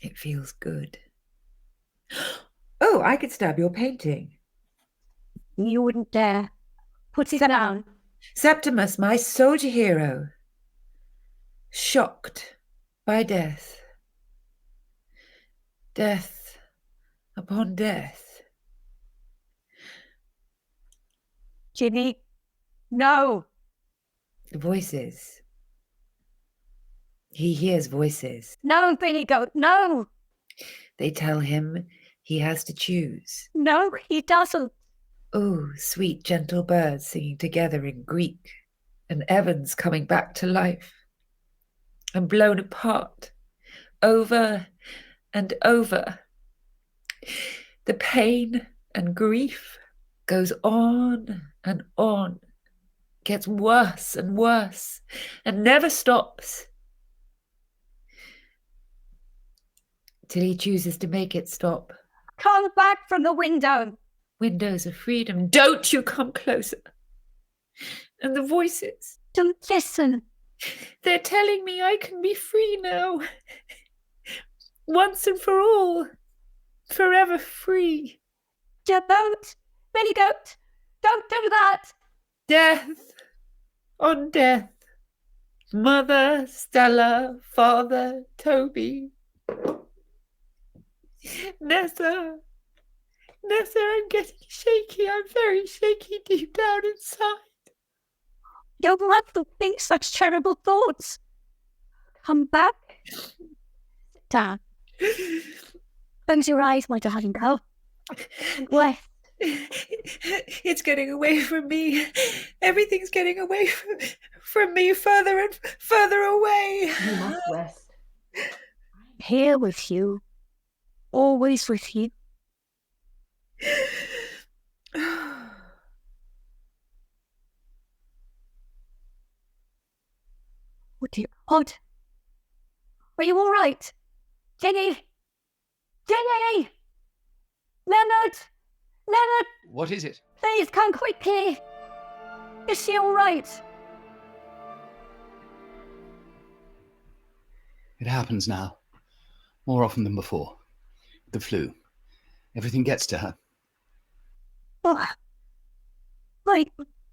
S3: It feels good. Oh, I could stab your painting.
S5: You wouldn't dare. Put it down.
S3: Septimus, my soldier hero, shocked by death. Death upon death.
S5: Ginny, no.
S3: The voices. He hears voices.
S5: No, Billy Goat, no.
S3: They tell him he has to choose.
S5: No, he doesn't.
S3: Oh, sweet, gentle birds singing together in Greek, and Evans coming back to life, and blown apart, over and over. The pain and grief goes on and on, gets worse and worse, and never stops, till he chooses to make it stop.
S5: Come back from the window.
S3: Windows of freedom, don't you come closer. And the voices,
S5: Don't listen.
S3: they're telling me I can be free now. Once and for all. Forever free.
S5: Don't. Billy Goat, don't do that.
S3: Death on death. Mother, Stella, Father, Toby. Nessa, I'm getting shaky. I'm very shaky deep down inside.
S5: Your mother thinks such terrible thoughts. Come back. Sit down. Close your eyes, my darling girl. Rest.
S3: It's getting away from me. Everything's getting away from me, further and further away.
S4: You must rest.
S5: Here with you. Always with you. Oh dear God. Are you all right? Jenny! Jenny! Leonard! Leonard,
S2: What is it?
S5: please come quickly. Is she all right?
S2: It happens now. More often than before. The flu. Everything gets to her.
S5: Oh, my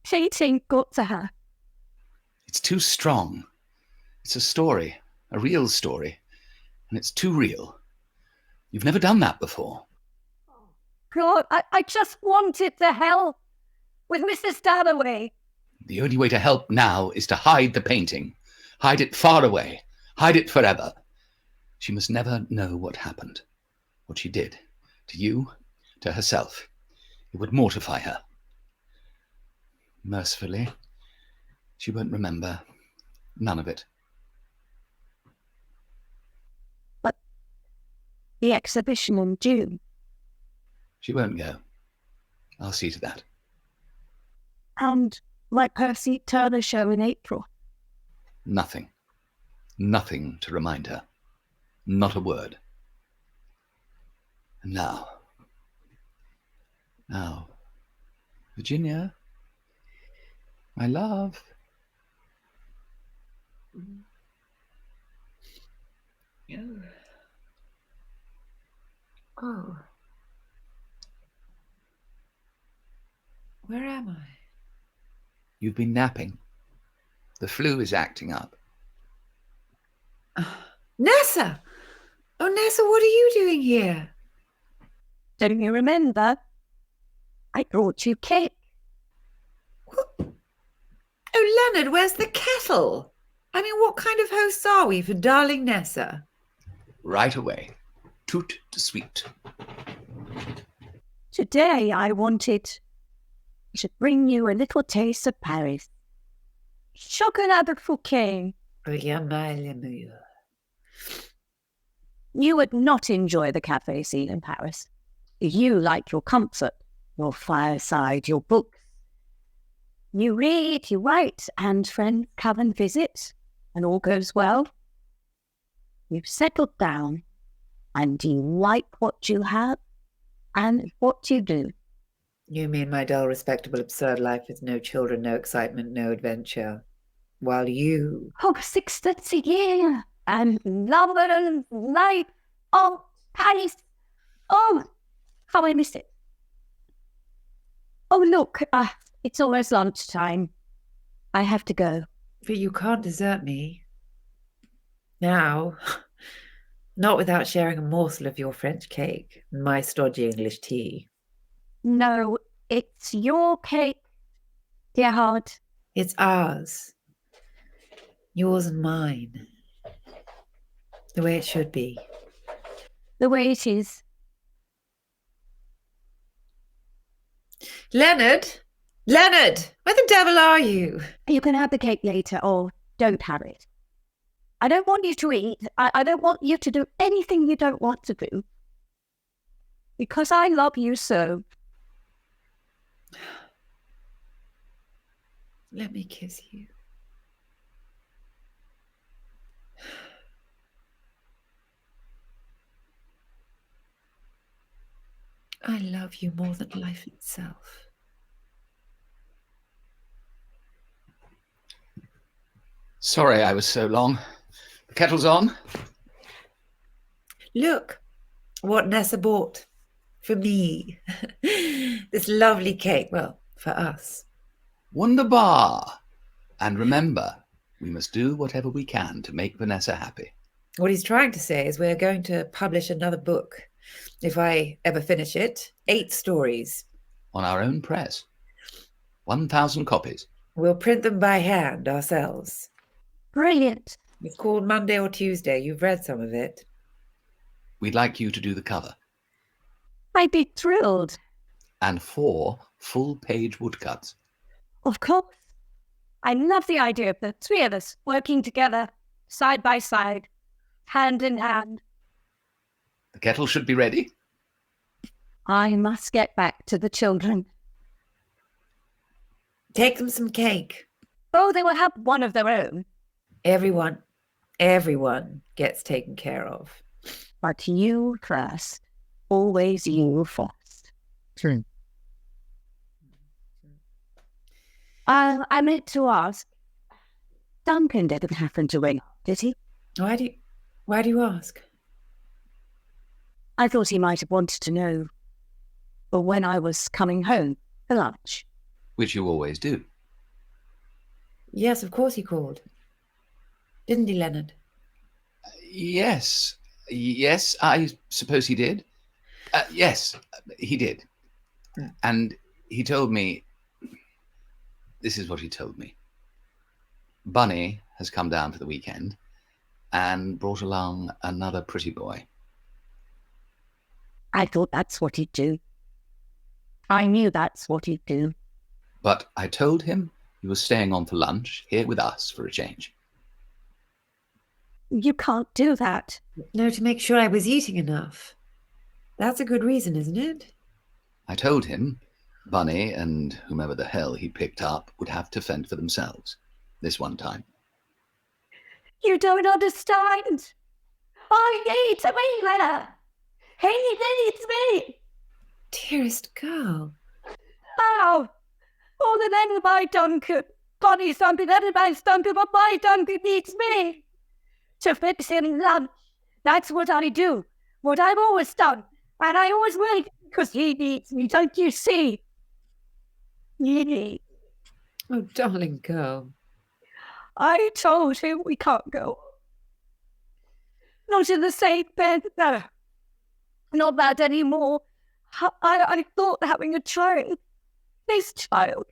S5: cheating got to her.
S2: It's too strong. It's a story. A real story. And it's too real. You've never done that before.
S5: God, I just wanted the hell with Mrs. Dalloway.
S2: The only way to help now is to hide the painting. Hide it far away. Hide it forever. She must never know what happened. What she did. To you. To herself. It would mortify her. Mercifully, she won't remember. None of it.
S5: But the exhibition in June.
S2: She won't go. I'll see to that.
S5: And my Percy Turner show in April.
S2: Nothing. Nothing to remind her. Not a word. And now, Virginia, my love.
S3: Oh. Where am I?
S2: You've been napping. The flu is acting up.
S3: Nessa! Oh, Nessa, what are you doing here?
S5: Don't you remember? I brought you cake.
S3: Oh, Leonard, where's the kettle? I mean, what kind of hosts are we for darling Nessa?
S2: Right away. Tout de suite.
S5: Today I wanted to bring you a little taste of Paris. Chocolat Fouquet. You would not enjoy the cafe scene in Paris. You like your comfort, your fireside, your books. You read, you write, and friends come and visit, and all goes well. You've settled down, and you like what you have and what you do.
S3: You mean my dull, respectable, absurd life with no children, no excitement, no adventure? While you...
S5: Oh, 6 months a year, and love and life. Oh, Paris. Oh, how I miss it. Oh, look, it's almost lunchtime. I have to go.
S3: But you can't desert me. Now. Not without sharing a morsel of your French cake and my stodgy English tea.
S5: No, it's your cake, dear heart.
S3: It's ours. Yours and mine. The way it should be.
S5: The way it is.
S3: Leonard! Leonard! Where the devil are you?
S5: You can have the cake later or don't have it. I don't want you to eat. I don't want you to do anything you don't want to do. Because I love you so.
S3: Let me kiss you. I love you more than life itself.
S2: Sorry I was so long. The kettle's on.
S3: Look what Nessa bought for me. This lovely cake. Well, for us.
S2: Wunderbar. And remember, we must do whatever we can to make Vanessa happy.
S3: What he's trying to say is we're going to publish another book. If I ever finish it, 8 stories.
S2: On our own press. 1,000 copies.
S3: We'll print them by hand ourselves.
S5: Brilliant.
S3: It's called Monday or Tuesday. You've read some of it.
S2: We'd like you to do the cover.
S5: I'd be thrilled.
S2: And 4 full-page woodcuts.
S5: Of course. I love the idea of the 3 of us working together, side by side, hand in hand.
S2: The kettle should be ready.
S5: I must get back to the children.
S3: Take them some cake.
S5: Oh, they will have one of their own.
S3: Everyone gets taken care of.
S5: But you first. Always you first.
S6: True.
S5: I meant to ask. Duncan didn't happen to ring, did he?
S3: Why do you ask?
S5: I thought he might have wanted to know. But when I was coming home for lunch.
S2: Which you always do.
S3: Yes, of course he called. Didn't he, Leonard?
S2: Yes, I suppose he did. Yes, he did. And he told me, this is what he told me. Bunny has come down for the weekend and brought along another pretty boy.
S5: I thought that's what he'd do. I knew that's what he'd do.
S2: But I told him he was staying on for lunch here with us for a change.
S5: You can't do that.
S3: No, to make sure I was eating enough. That's a good reason, isn't it?
S2: I told him Bunny and whomever the hell he picked up would have to fend for themselves this one time.
S5: You don't understand. I need me, Lena. He needs me.
S3: Dearest girl.
S5: Oh, all the men of my Duncan. Bonnie's Duncan, everybody's Duncan, but my Duncan needs me. To fix him lunch. That's what I do. What I've always done. And I always will, because he needs me, don't you see? He needs.
S3: Oh, darling girl.
S5: I told him we can't go. Not in the same bed, no. Not that anymore. I thought having a child, this child,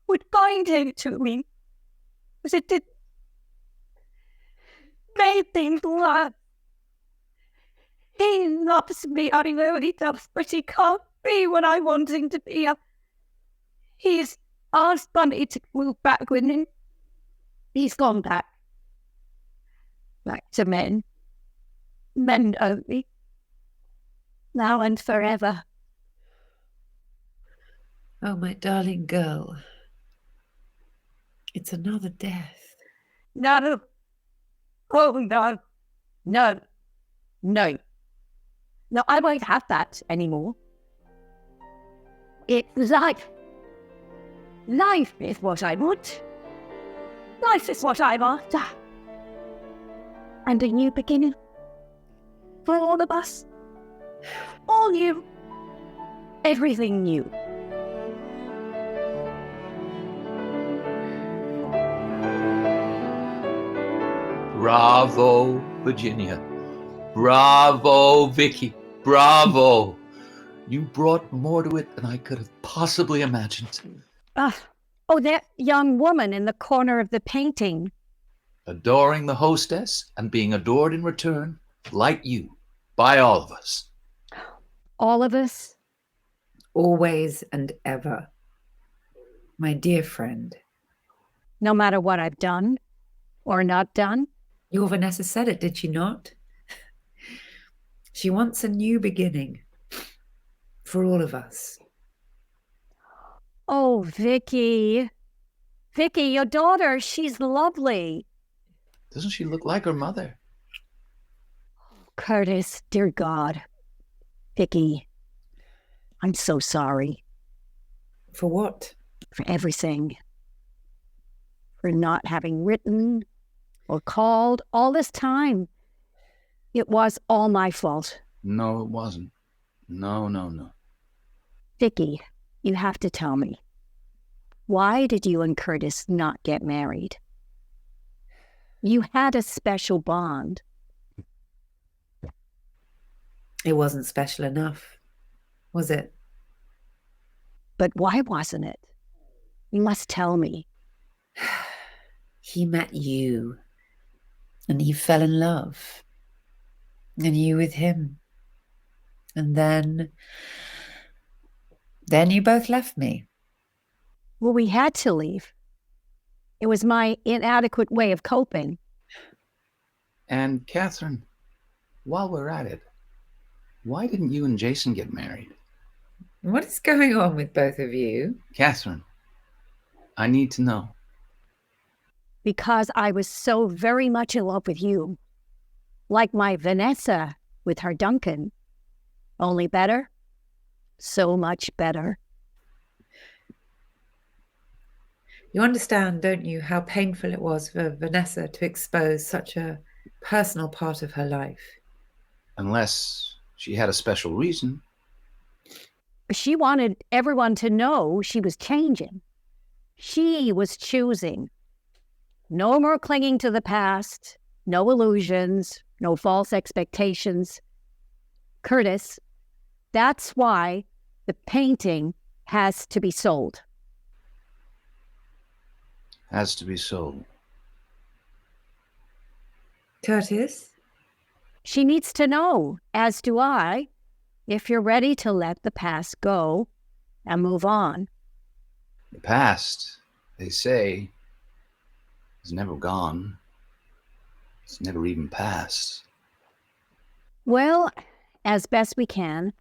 S5: would bind him to me. But it didn't. Made things worse. He loves me, I know he does, but he can't be what I want him to be. He's asked Bunny to move back with him. He's gone back. Back to men. Men only. Now and forever.
S3: Oh, my darling girl. It's another death.
S5: No. Oh, no. No. No. No, I won't have that anymore. It's life. Life is what I want. Life is what I'm after. And a new beginning. For all of us. All new. Everything new.
S2: Bravo, Virginia. Bravo, Vicky. Bravo. You brought more to it than I could have possibly imagined.
S5: Oh, that young woman in the corner of the painting.
S2: Adoring the hostess and being adored in return, like you, by all of us.
S5: All of us?
S3: Always and ever. My dear friend.
S5: No matter what I've done or not done?
S3: Your Vanessa said it, did she not? She wants a new beginning for all of us.
S5: Oh, Vicky. Vicky, your daughter, she's lovely.
S2: Doesn't she look like her mother?
S5: Curtis, dear God. Vicky, I'm so sorry.
S3: For what?
S5: For everything. For not having written or called all this time. It was all my fault.
S2: No, it wasn't. No.
S5: Vicky, you have to tell me. Why did you and Curtis not get married? You had a special bond.
S3: It wasn't special enough, was it?
S5: But why wasn't it? You must tell me.
S3: He met you, and he fell in love, and you with him. And then you both left me.
S5: Well, we had to leave. It was my inadequate way of coping.
S2: And Catherine, while we're at it, why didn't you and Jason get married?
S3: What is going on with both of you?
S2: Catherine, I need to know.
S5: Because I was so very much in love with you. Like my Vanessa with her Duncan. Only better. So much better.
S3: You understand, don't you, how painful it was for Vanessa to expose such a personal part of her life?
S2: Unless she had a special reason.
S5: She wanted everyone to know she was changing. She was choosing. No more clinging to the past, no illusions, no false expectations. Curtis, that's why the painting has to be sold.
S2: Has to be sold.
S3: Curtis?
S5: She needs to know, as do I, if you're ready to let the past go and move on.
S2: The past, they say, is never gone. It's never even passed.
S5: Well, as best we can,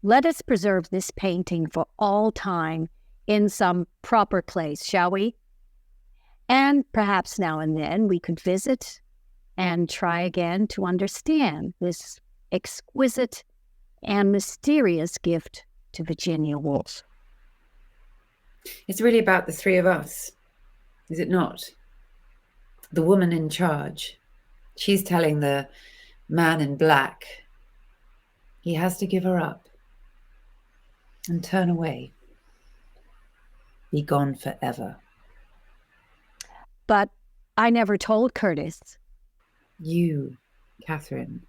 S5: let us preserve this painting for all time in some proper place, shall we? And perhaps now and then we could visit and try again to understand this exquisite and mysterious gift to Virginia Woolf.
S3: It's really about the three of us, is it not? The woman in charge. She's telling the man in black he has to give her up and turn away. Be gone forever.
S5: But I never told Curtis.
S3: You, Catherine,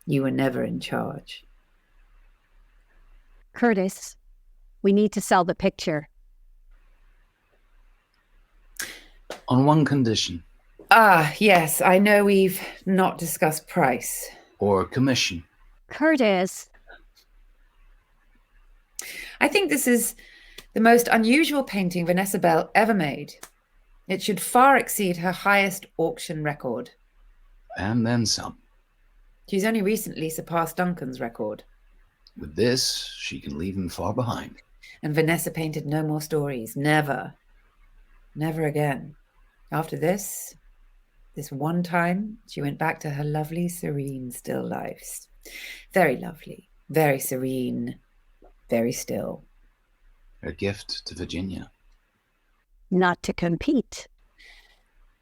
S3: you were never in charge.
S5: Curtis, we need to sell the picture.
S2: On one condition.
S3: Ah, yes, I know we've not discussed price.
S2: Or commission.
S5: Curtis.
S3: I think this is the most unusual painting Vanessa Bell ever made. It should far exceed her highest auction record.
S2: And then some.
S3: She's only recently surpassed Duncan's record.
S2: With this, she can leave him far behind.
S3: And Vanessa painted no more stories. Never. Never again. After this one time, she went back to her lovely, serene, still lives. Very lovely, very serene, very still.
S2: Her gift to Virginia.
S5: Not to compete.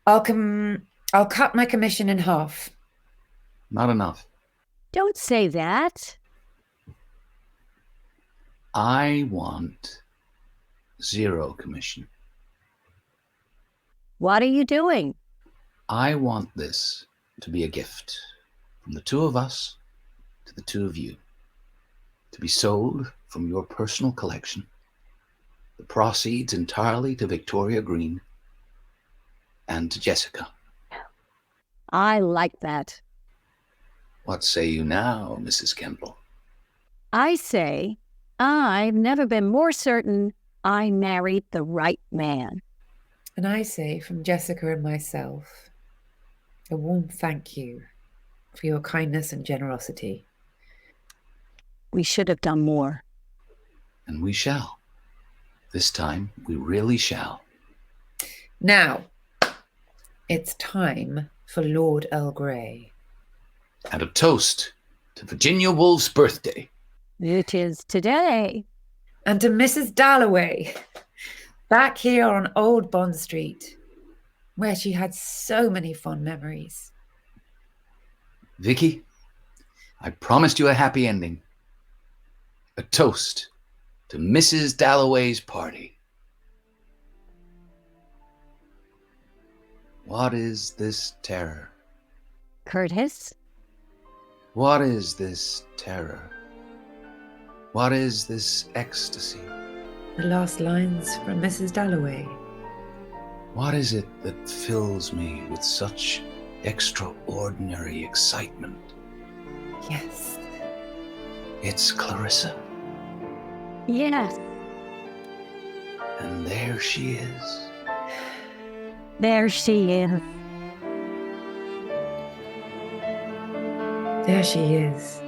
S3: I'll cut my commission in half.
S2: Not enough.
S5: Don't say that.
S2: I want 0 commission.
S5: What are you doing?
S2: I want this to be a gift from the two of us to the two of you, to be sold from your personal collection, the proceeds entirely to Victoria Green and to Jessica.
S5: I like that.
S2: What say you now, Mrs. Kemble?
S5: I say, I've never been more certain I married the right man.
S3: And I say, from Jessica and myself, a warm thank you for your kindness and generosity.
S5: We should have done more.
S2: And we shall. This time, we really shall.
S3: Now, it's time for Lord Earl Grey.
S2: And a toast to Virginia Woolf's birthday.
S5: It is today.
S3: And to Mrs. Dalloway, back here on Old Bond Street, where she had so many fond memories.
S2: Vicky, I promised you a happy ending. A toast to Mrs. Dalloway's party. What is this terror?
S5: Curtis?
S2: What is this terror? What is this ecstasy?
S3: The last lines from Mrs. Dalloway.
S2: What is it that fills me with such extraordinary excitement?
S3: Yes.
S2: It's Clarissa.
S5: Yes.
S2: And there she is.
S5: There she is.
S3: There she is.